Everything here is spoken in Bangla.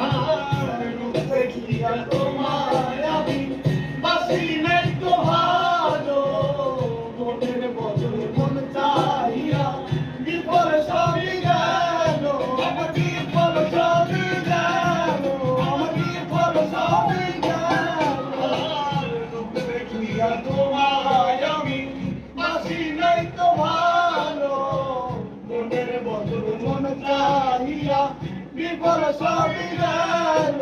আর রূপ দেখিয়া তোমায় আমি বাসি নাই তো ভালো, মনের বদল মন চাহিয়া বিফল সবই গেল, আমার বিফল সবই গেল, আমার বিফল সবই গেল। আর রূপ দেখিয়া তোমায় আমি বাসি নাই তো ভালো, মনের বদল মন চাহিয়া বিফল সবই গেল।